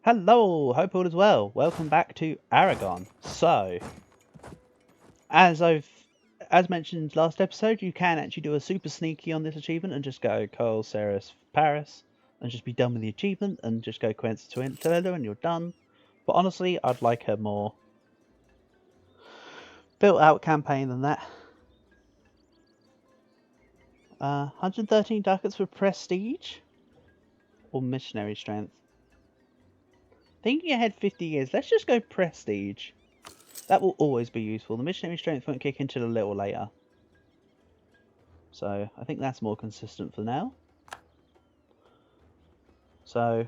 Hello, hope all is well. Welcome back to Aragon. So, as mentioned last episode, you can actually do a super sneaky on this achievement and just go Coal, Ceres, Paris, and just be done with the achievement, and just go Quentin to Toledo, and you're done. But honestly, I'd like a more built-out campaign than that. 113 ducats for prestige or missionary strength. Thinking ahead 50 years, let's just go prestige. That will always be useful. The missionary strength won't kick in until a little later. So I think that's more consistent for now. So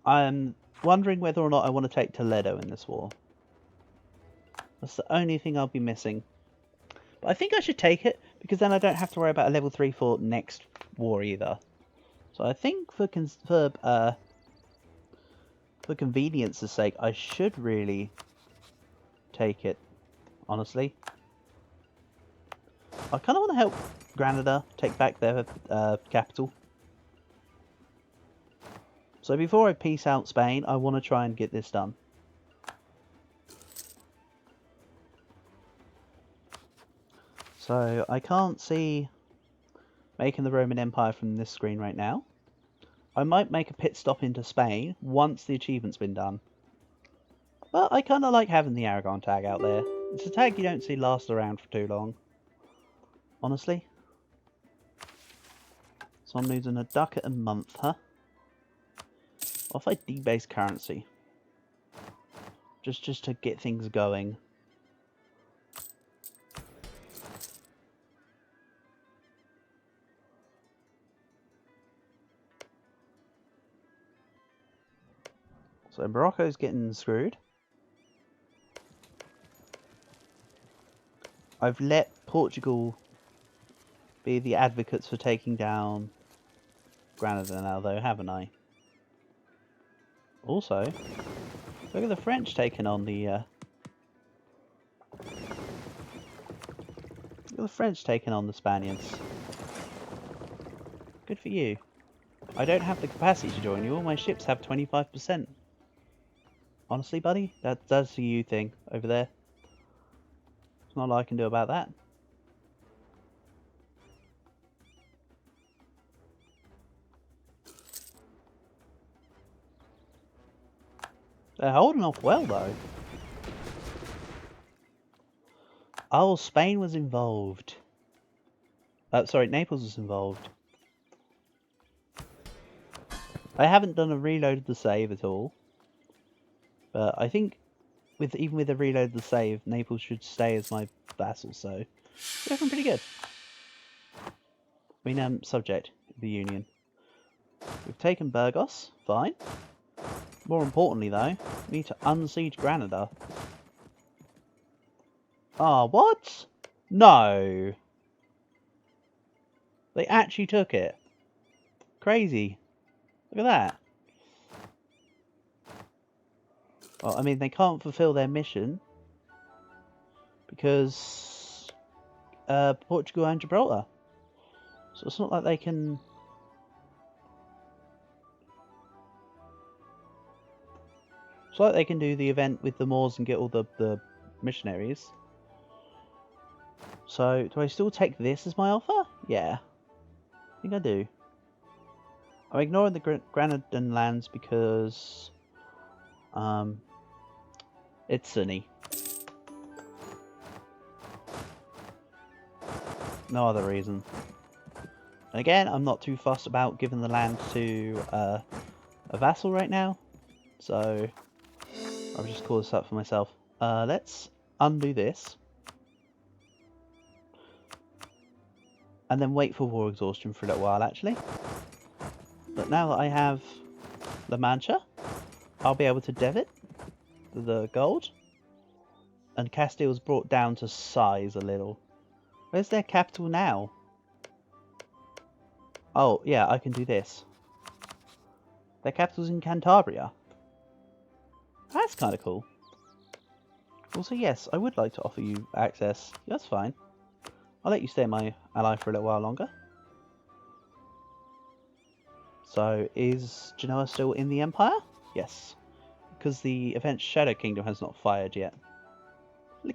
I'm wondering whether or not I want to take Toledo in this war. That's the only thing I'll be missing. But I think I should take it, because then I don't have to worry about a level 3 for next war either. So I think for convenience's sake, I should really take it, honestly. I kind of want to help Granada take back their capital. So before I peace out Spain, I want to try and get this done. So I can't see making the Roman Empire from this screen right now. I might make a pit stop into Spain once the achievement's been done. But I kind of like having the Aragon tag out there. It's a tag you don't see last around for too long, honestly. So I'm losing a ducat a month, huh? What if I debase currency? Just to get things going. So Morocco's getting screwed. I've let Portugal be the advocates for taking down Granada now, though, haven't I? Also, look at the French taking on the look at the French taking on the Spaniards. Good for you. I don't have the capacity to join you. All my ships have 25%. Honestly, buddy, that's a you thing over there. There's not a lot I can do about that. They're holding off well, though. Oh, Spain was involved. Sorry, Naples was involved. I haven't done a reload of the save at all. But I think even with a reload of the save, Naples should stay as my vassal, so we're looking pretty good. I mean, subject of the Union. We've taken Burgos, fine. More importantly, though, we need to unsiege Granada. Ah, what? No! They actually took it. Crazy. Look at that. Well, I mean, they can't fulfill their mission because Portugal and Gibraltar. So it's not like they can... It's like they can do the event with the Moors and get all the missionaries. So, do I still take this as my offer? Yeah. I think I do. I'm ignoring the Granadan lands because... it's sunny. No other reason. And again, I'm not too fussed about giving the land to a vassal right now. So, I'll just call this up for myself. Let's undo this. And then wait for war exhaustion for a little while, actually. But now that I have La Mancha, I'll be able to debit the gold. And Castile's brought down to size a little. Where's their capital now? Oh, yeah, I can do this. Their capital's in Cantabria. That's kind of cool. Also, yes, I would like to offer you access. That's fine. I'll let you stay my ally for a little while longer. So, is Genoa still in the Empire? Yes. Because the event Shadow Kingdom has not fired yet.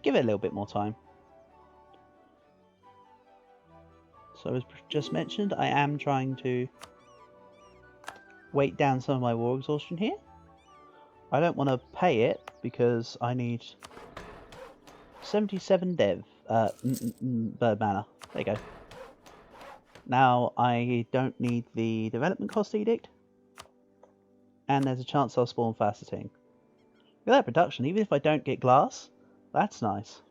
Give it a little bit more time. So as just mentioned, I am trying to weight down some of my war exhaustion here. I don't want to pay it because I need 77 bird mana. There you go. Now I don't need the development cost edict, and there's a chance I'll spawn faceting. Look at that production, even if I don't get glass, that's nice.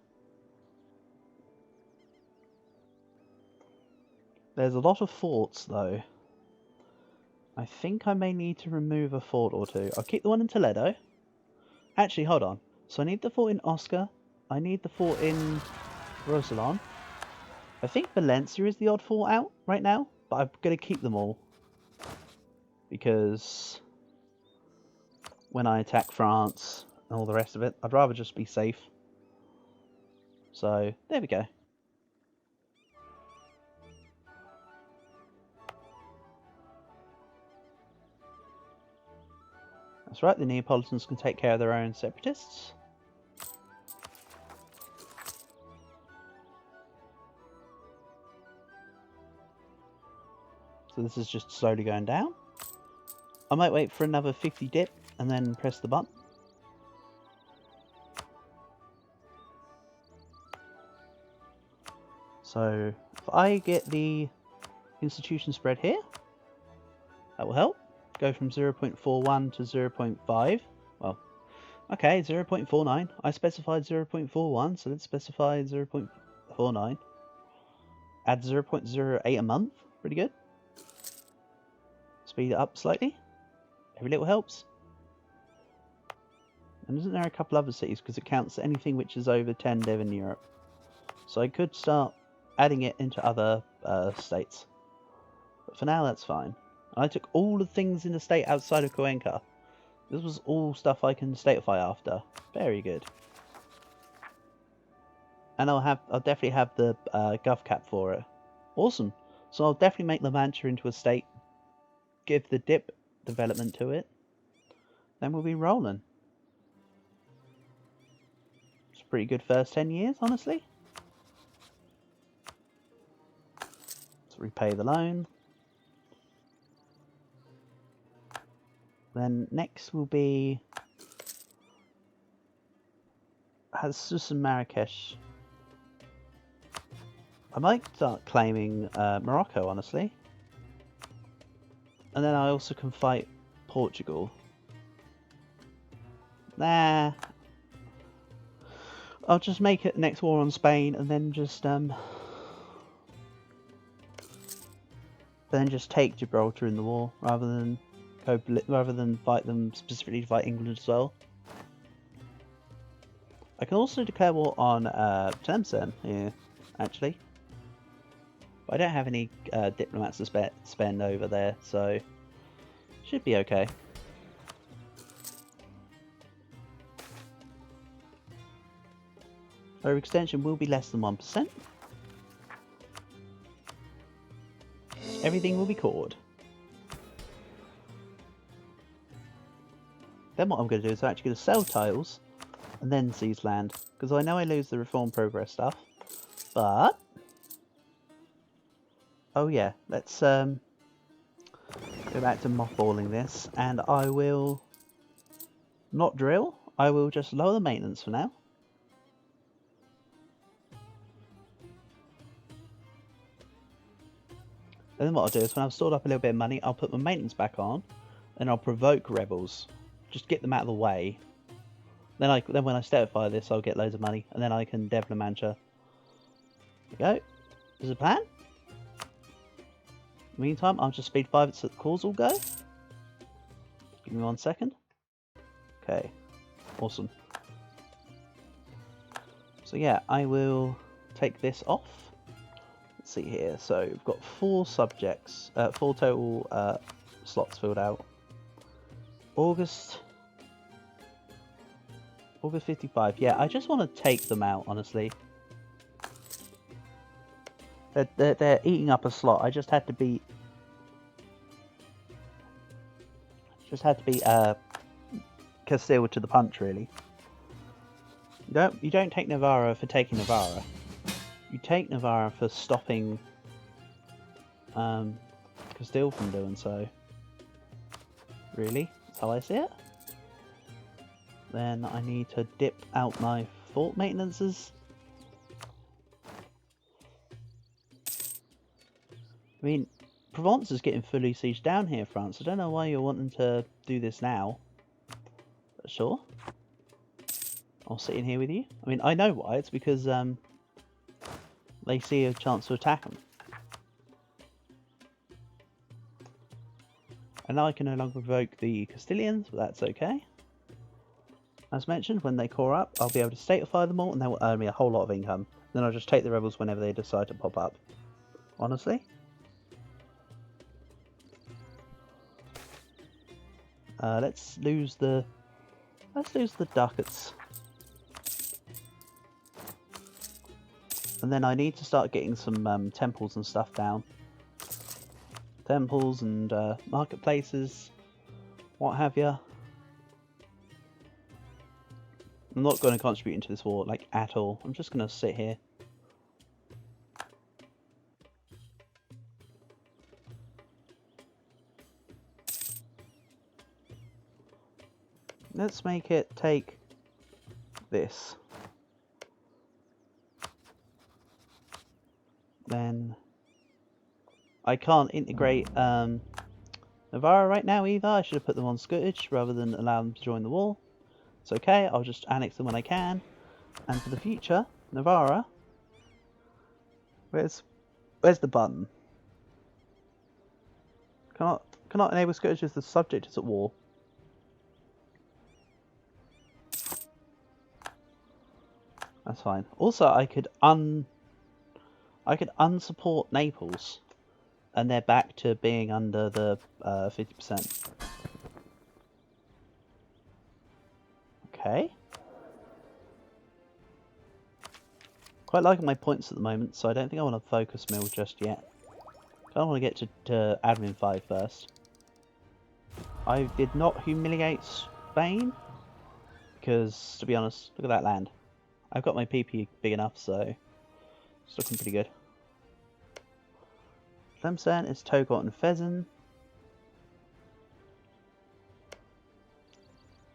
There's a lot of forts though. I think I may need to remove a fort or two. I'll keep the one in Toledo. Actually, hold on. So I need the fort in Oscar. I need the fort in Rosalon. I think Valencia is the odd fort out right now, but I'm going to keep them all. Because when I attack France and all the rest of it, I'd rather just be safe. So, there we go. That's right, the Neapolitans can take care of their own separatists. So this is just slowly going down. I might wait for another 50 dip and then press the button. So if I get the institution spread here, that will help. Go from 0.41 to 0.5. Well, okay, 0.49. I specified 0.41, so let's specify 0.49. Add 0.08 a month. Pretty good. Speed it up slightly. Every little helps. And isn't there a couple other cities? Because it counts anything which is over 10 dev in Europe. So I could start adding it into other states. But for now, that's fine. I took all the things in the state outside of Cuenca. This was all stuff I can statify after. Very good. And I'll definitely have the gov cap for it. Awesome. So I'll definitely make La Mancha into a state. Give the dip development to it. Then we'll be rolling. It's a pretty good first 10 years, honestly. Let's repay the loan. Then next will be Jesus and Marrakesh. I might start claiming Morocco, honestly. And then I also can fight Portugal. Nah. I'll just make it next war on Spain and then just take Gibraltar in the war rather than fight them specifically to fight England as well. I can also declare war on Tlemcen here, actually. But I don't have any diplomats to spend over there, so should be okay. Overextension will be less than 1%. Everything will be cored. Then what I'm going to do is I'm actually going to sell tiles and then seize land, because I know I lose the reform progress stuff, but oh yeah, let's go back to mothballing this, and I will not drill, I will just lower the maintenance for now. And then what I'll do is when I've stored up a little bit of money, I'll put my maintenance back on, and I'll provoke rebels. Just get them out of the way. Then when I statify this, I'll get loads of money, and then I can dev La Mancha. There we go. There's a plan. In the meantime, I'll just speed 5 so the calls will go. Give me 1 second. Okay. Awesome. So yeah, I will take this off. Let's see here. So we've got 4 subjects, 4 total slots filled out. August 55. Yeah, I just want to take them out, honestly. They're eating up a slot. I just had to be Castile to the punch, really. You don't take Navarra for taking Navarra. You take Navarra for stopping Castile from doing so. Really? That's how I see it. Then I need to dip out my fort maintenances. I mean, Provence is getting fully sieged down here, France. I don't know why you're wanting to do this now. But sure. I'll sit in here with you. I mean, I know why. It's because they see a chance to attack them. And now I can no longer provoke the Castilians, but that's okay. As mentioned, when they core up, I'll be able to statefy them all, and they will earn me a whole lot of income. Then I'll just take the rebels whenever they decide to pop up. Honestly. Let's lose the ducats. And then I need to start getting some temples and stuff down. Temples and marketplaces, what have you. I'm not going to contribute into this war, like, at all. I'm just going to sit here. Let's make it take this. Then I can't integrate Navarra right now either. I should have put them on Scottish rather than allow them to join the war. It's okay, I'll just annex them when I can. And for the future, Navarra, where's the button? Cannot enable Scottish as the subject is at war. That's fine. Also, I could unsupport Naples, and they're back to being under the 50%. Okay. Quite liking my points at the moment, so I don't think I want to focus mill just yet. I want to get to admin 5 first. I did not humiliate Spain, because, to be honest, look at that land. I've got my PP big enough, so it's looking pretty good. Tlemcen is Togot and Fezzan.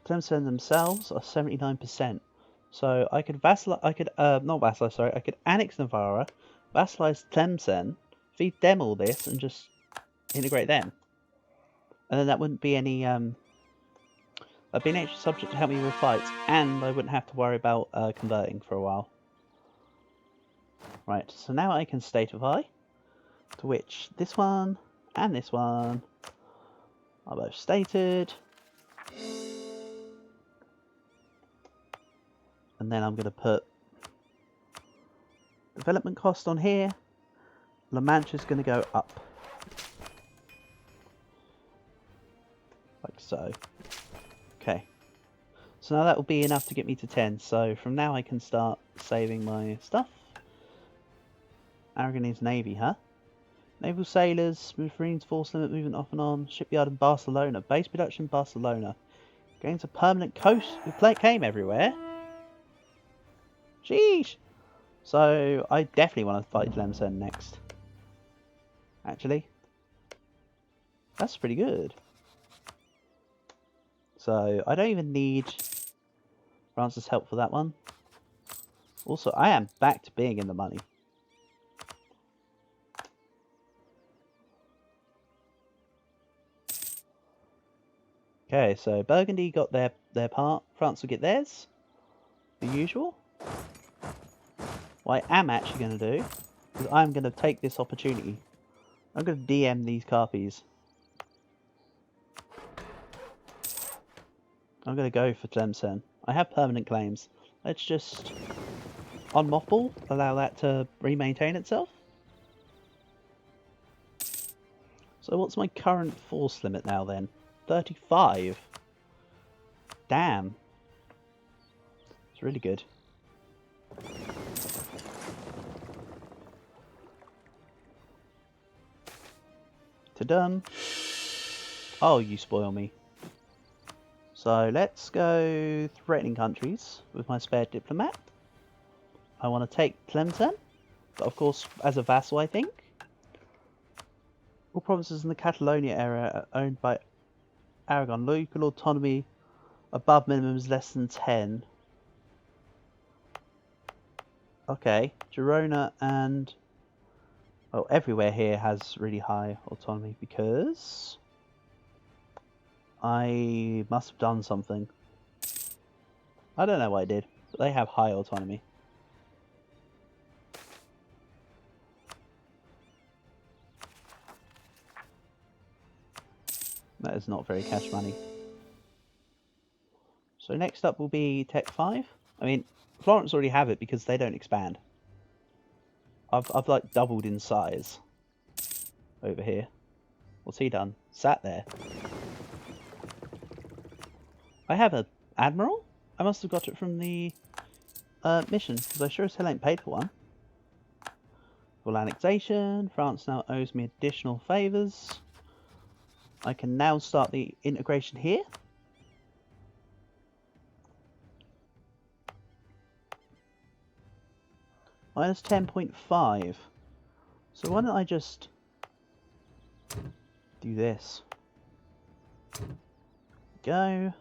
Tlemcen themselves are 79%. So I could I could annex Navarra, vassalize Tlemcen, feed them all this, and just integrate them. And then that wouldn't be any I'd be an extra subject to help me with fights, and I wouldn't have to worry about converting for a while. Right, so now I can statify, to which this one and this one are both stated. And then I'm going to put development cost on here. La Mancha's going to go up. Like so. Okay. So now that will be enough to get me to 10. So from now I can start saving my stuff. Aragonese Navy, huh? Naval sailors, Marines force limit movement off and on. Shipyard in Barcelona. Base production Barcelona. Gains a permanent coast. We came everywhere. Sheesh! So I definitely want to fight Tlemcen next. Actually. That's pretty good. So I don't even need France's help for that one. Also, I am back to being in the money. Okay, so Burgundy got their part. France will get theirs. The usual. What I am actually going to do is I'm going to take this opportunity. I'm going to DM these Carpies. I'm going to go for Tlemcen. I have permanent claims. Let's just, on Mothball, allow that to re-maintain itself. So what's my current force limit now then? 35. Damn. It's really good. To done. Oh, you spoil me. So let's go threatening countries with my spare diplomat. I want to take Tlemcen, but of course as a vassal, I think. All provinces in the Catalonia area are owned by Aragon. Local autonomy above minimum is less than 10. Okay, Girona and... well, everywhere here has really high autonomy because I must have done something. I don't know what I did, but they have high autonomy. That is not very cash money. So next up will be Tech 5. I mean, Florence already have it because they don't expand. I've like doubled in size over here. What's he done? Sat there. I have an admiral? I must have got it from the mission, because I sure as hell ain't paid for one. Full annexation. France now owes me additional favours. I can now start the integration here. Minus 10.5. So why don't I just do this? Go.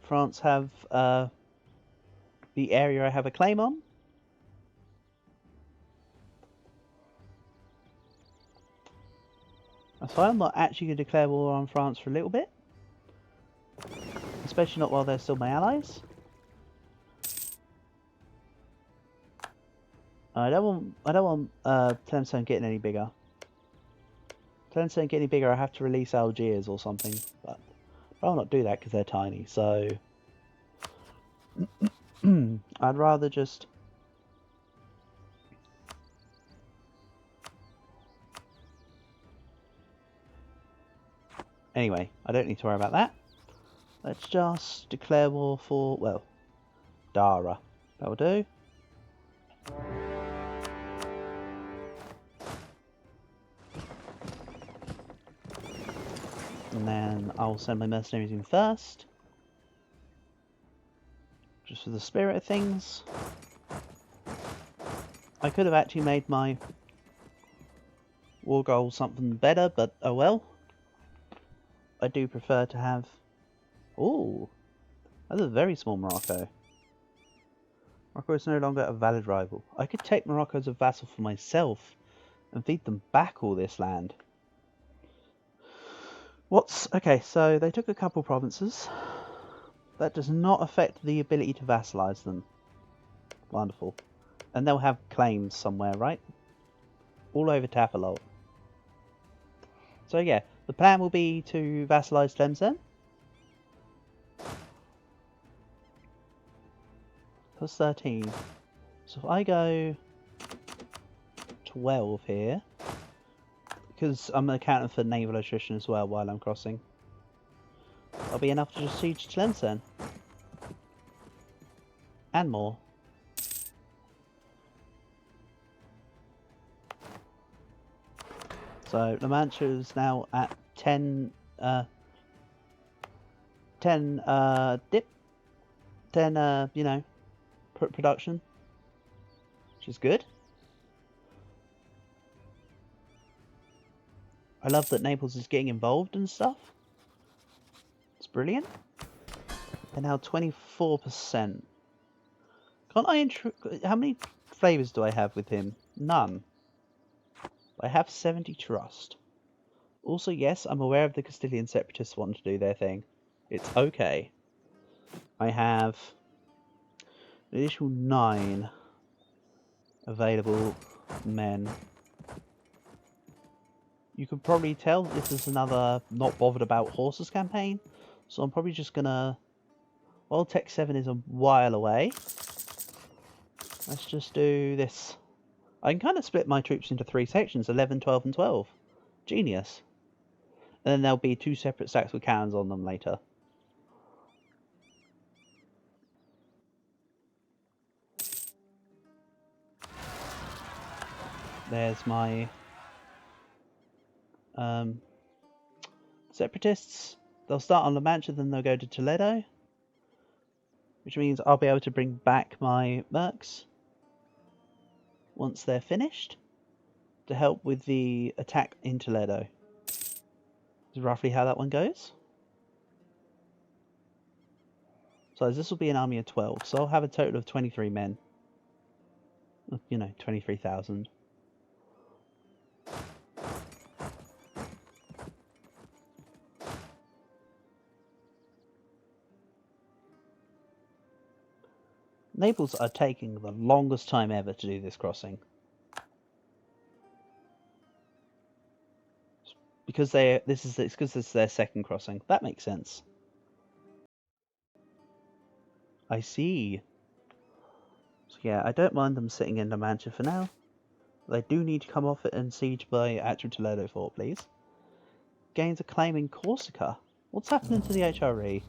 France have the area I have a claim on. So I'm not actually going to declare war on France for a little bit. Especially not while they're still my allies. I don't want Tlemcen getting any bigger. Tlemcen getting any bigger, I have to release Algiers or something. But I'll not do that because they're tiny. So I'd rather just... anyway, I don't need to worry about that. Let's just declare war for, well, Dara. That'll do. And then I'll send my mercenaries in first. Just for the spirit of things. I could have actually made my war goal something better, but oh well. I do prefer to have... ooh, that's a very small Morocco. Morocco is no longer a valid rival. I could take Morocco as a vassal for myself and feed them back all this land. Okay, so they took a couple provinces. That does not affect the ability to vassalize them. Wonderful. And they'll have claims somewhere, right? All over Tafalol. So yeah, the plan will be to vassalize Tlemcen. Plus 13. So if I go 12 here, because I'm accounting for naval attrition as well while I'm crossing, that'll be enough to just siege Tlemcen. And more. So La Mancha is now at 10 you know, production, which is good. I love that Naples is getting involved and stuff. It's brilliant. And now 24%. Can't I how many flavors do I have with him? None. I have 70 trust. Also, yes, I'm aware of the Castilian separatists wanting to do their thing. It's okay. I have an additional 9 available men. You can probably tell this is another not bothered about horses campaign. So I'm probably just gonna... well, Tech 7 is a while away. Let's just do this. I can kind of split my troops into 3 sections, 11, 12 and 12. Genius. And then there'll be 2 separate stacks with cannons on them later. There's my Separatists, they'll start on La Mancha, then they'll go to Toledo, which means I'll be able to bring back my mercs once they're finished to help with the attack in Toledo. Is roughly how that one goes. So this will be an army of 12, so I'll have a total of 23 men. You know, 23,000. Naples are taking the longest time ever to do this crossing. Because it's because it's their second crossing. That makes sense. I see. So yeah, I don't mind them sitting in La Mancha for now. They do need to come off it and siege by actual Toledo fort, please. Gains a claim in Corsica. What's happening to the HRE?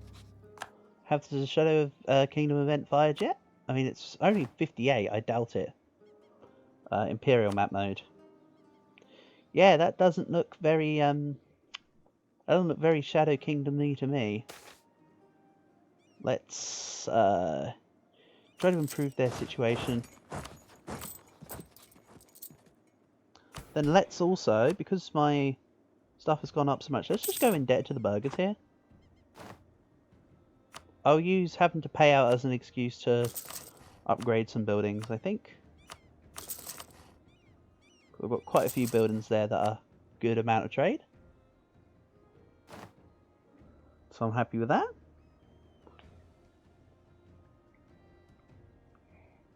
Have the Shadow of Kingdom event fired yet? I mean, it's only 58. I doubt it. Imperial map mode. Yeah, that doesn't look very Shadow Kingdom-y to me. Let's try to improve their situation. Then let's also, because my stuff has gone up so much, let's just go in debt to the burghers here. I'll use having to pay out as an excuse to upgrade some buildings, I think. We've got quite a few buildings there that are good amount of trade. So I'm happy with that.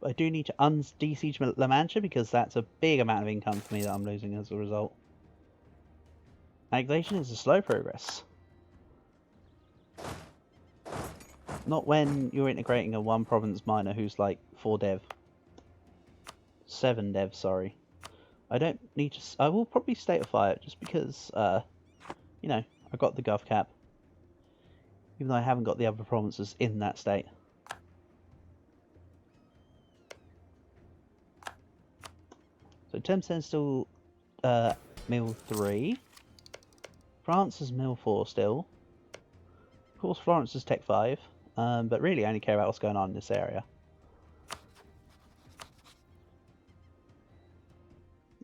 But I do need to de-siege La Mancha because that's a big amount of income for me that I'm losing as a result. Annexation is a slow progress. Not when you're integrating a one province minor who's like 4 dev. 7 dev, sorry. I don't need to... I will probably state of fire just because, you know, I got the gov cap. Even though I haven't got the other provinces in that state. So Tlemcen's still Mill 3. France is Mill 4 still. Of course Florence is Tech 5. But really I only care about what's going on in this area.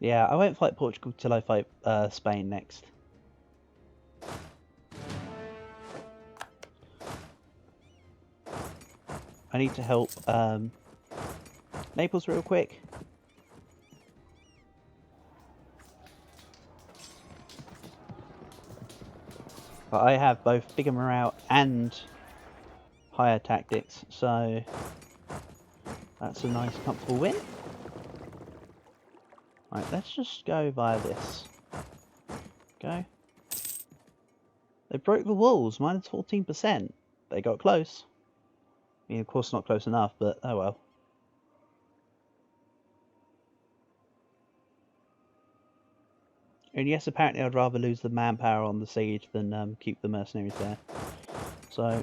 Yeah, I won't fight Portugal till I fight Spain next. I need to help Naples real quick. But I have both bigger morale and higher tactics, so that's a nice comfortable win. Right, let's just go via this. Go. They broke the walls, minus 14%. They got close. I mean, of course not close enough, but oh well. And yes, apparently I'd rather lose the manpower on the siege than keep the mercenaries there. So,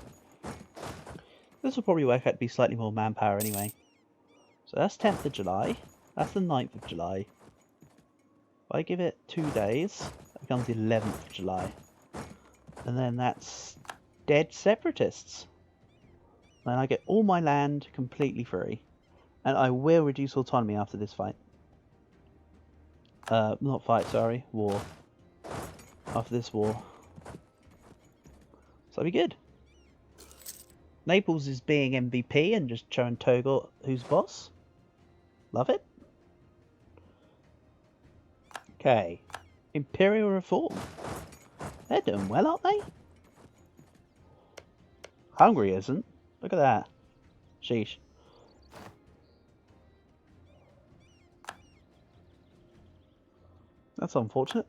this will probably work out to be slightly more manpower anyway. So that's 10th of July. That's the 9th of July. If I give it 2 days, it becomes the 11th of July. And then that's dead separatists. Then I get all my land completely free. And I will reduce autonomy after this fight. Not fight, sorry. War. After this war. So that'll be good. Naples is being MVP and just showing Togo who's boss. Love it. Okay. Imperial Reform. They're doing well, aren't they? Hungary isn't. Look at that. Sheesh. That's unfortunate.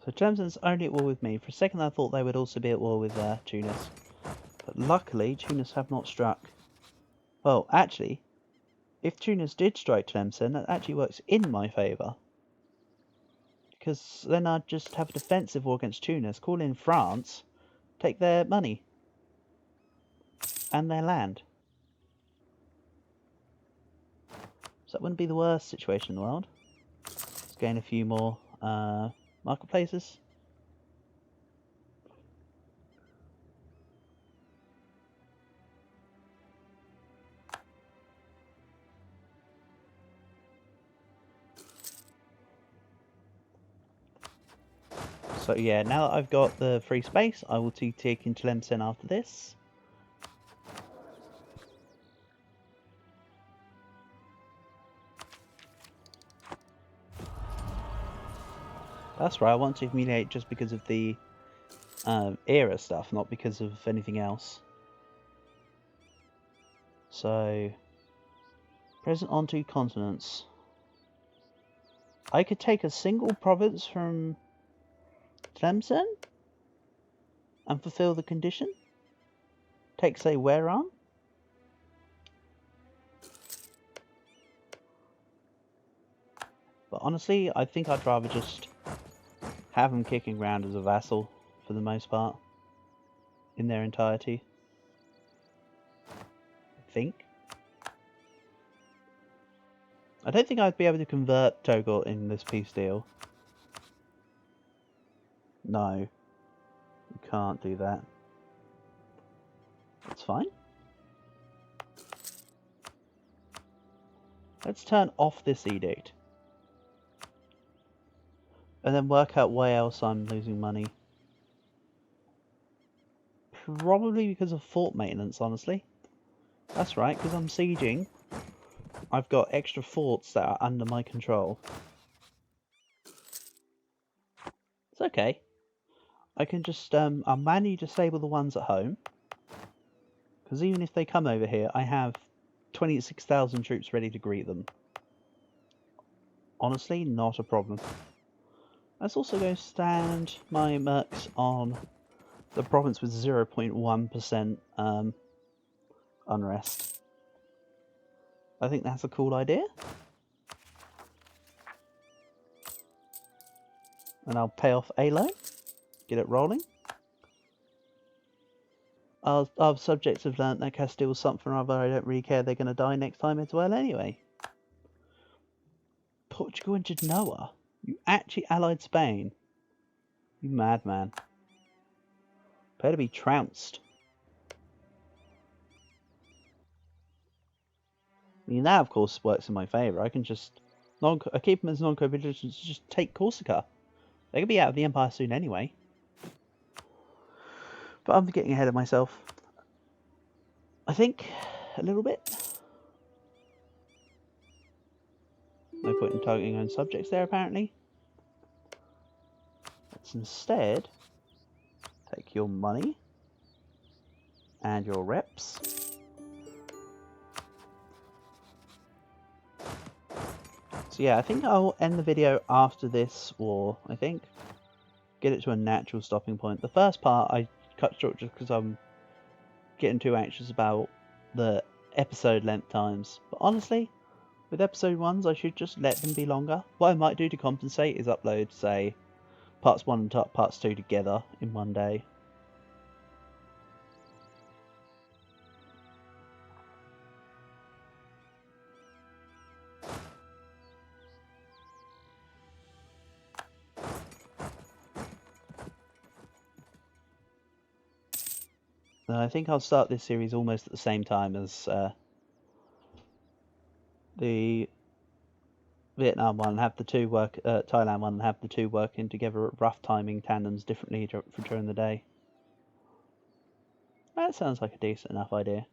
So Tlemcen's only at war with me. For a second I thought they would also be at war with Tunis. But luckily Tunis have not struck. Well, actually, if Tunis did strike Tlemcen, that actually works in my favour. because then I'd just have a defensive war against Tunis, call in France, take their money and their land. So that wouldn't be the worst situation in the world. Let's gain a few more marketplaces. So yeah, now that I've got the free space, I will be taking Tlemcen after this. That's right, I want to accumulate just because of the era stuff, not because of anything else. So, present on 2 continents. I could take a single province from Tlemcen and fulfill the condition. Take, say, Wehran. But honestly, I think I'd rather just have them kicking around as a vassal for the most part, in their entirety. I think. I don't think I'd be able to convert Togot in this peace deal. No, you can't do that. That's fine. Let's turn off this edict. And then work out why else I'm losing money. Probably because of fort maintenance, honestly. That's right, because I'm sieging. I've got extra forts that are under my control. It's okay. I can just, I'll manually disable the ones at home. Because even if they come over here, I have 26,000 troops ready to greet them. Honestly, not a problem. Let's also go stand my mercs on the province with 0.1% unrest. I think that's a cool idea. And I'll pay off a loan, get it rolling. Our subjects have learnt that Castile something or other, I don't really care, they're going to die next time as well anyway. Portugal and Genoa? You actually allied Spain? You madman. Better be trounced. I mean, that of course works in my favour. I can just I keep them as non-co-belligerents, just take Corsica. They could be out of the Empire soon anyway. But I'm getting ahead of myself. I think a little bit. No point in targeting own subjects there, apparently. Let's instead take your money and your reps. So yeah, I think I'll end the video after this war, I think. Get it to a natural stopping point. The first part I cut short just because I'm getting too anxious about the episode length times. But honestly, with episode 1s, I should just let them be longer. What I might do to compensate is upload, say, parts 1 and parts 2 together in one day. I think I'll start this series almost at the same time as the Vietnam one, have the two work, Thailand one, and have the two working together at rough timing tandems differently for during the day. That sounds like a decent enough idea.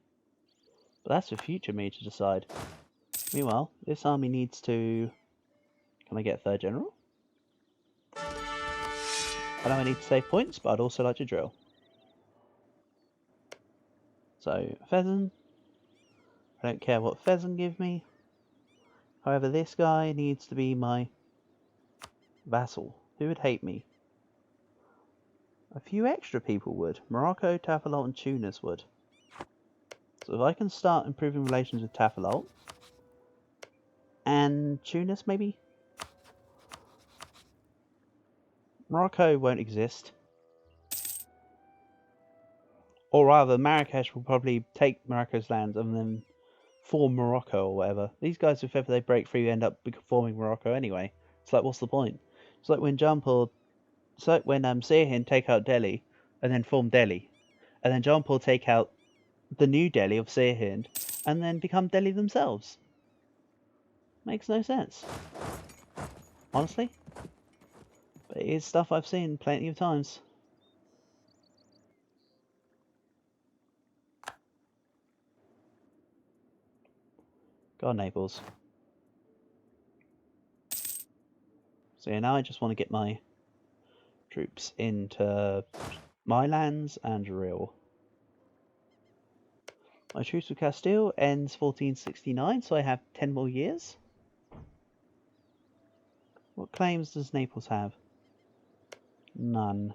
But that's for future me to decide. Meanwhile, this army needs to... Can I get a 3rd general? I know I need to save points, but I'd also like to drill. So, Pheasant. I don't care what Pheasant give me. However, this guy needs to be my vassal. Who would hate me? A few extra people would. Morocco, Tafilalt, and Tunis would. So if I can start improving relations with Tafilalt and Tunis, maybe? Morocco won't exist. Or rather, Marrakesh will probably take Morocco's lands and then form Morocco or whatever. These guys, if ever they break free, end up forming Morocco anyway. It's like, what's the point? It's like when Sirhind take out Delhi and then form Delhi. And then Jaunpur take out the new Delhi of Sirhind and then become Delhi themselves. Makes no sense. Honestly. But it is stuff I've seen plenty of times. God, Naples. So yeah, now I just want to get my troops into my lands and Real. My truce with Castile ends 1469, so I have 10 more years. What claims does Naples have? None.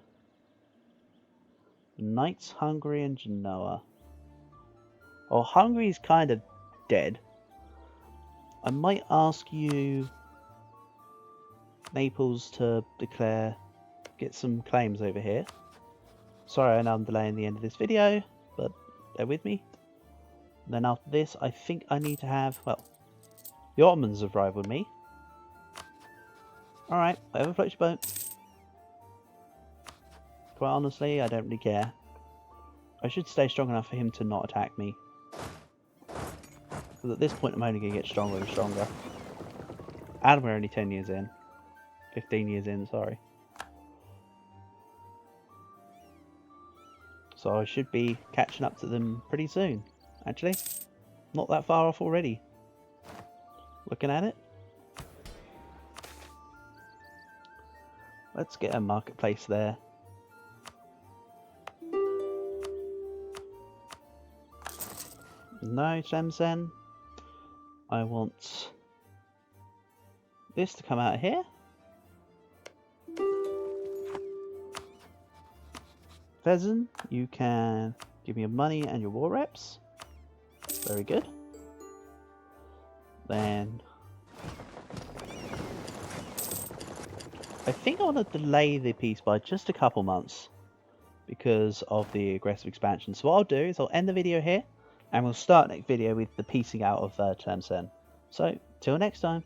Knights, Hungary, and Genoa. Well, Hungary's kind of dead. I might ask you, Naples, to get some claims over here. Sorry, I know I'm delaying the end of this video, but bear with me. And then after this, I think I need to have, well, the Ottomans have rivaled me. Alright, whatever floats your boat. Quite honestly, I don't really care. I should stay strong enough for him to not attack me. Because at this point I'm only going to get stronger and stronger. And we're only 10 years in. 15 years in, sorry. So I should be catching up to them pretty soon. Actually, not that far off already. Looking at it. Let's get a marketplace there. No, Tlemcen. I want this to come out of here. Peasant, you can give me your money and your war reps. Very good. Then I think I want to delay the peace by just a couple months because of the aggressive expansion. So what I'll do is I'll end the video here and we'll start next video with the piecing out of Tlemcen. So till next time.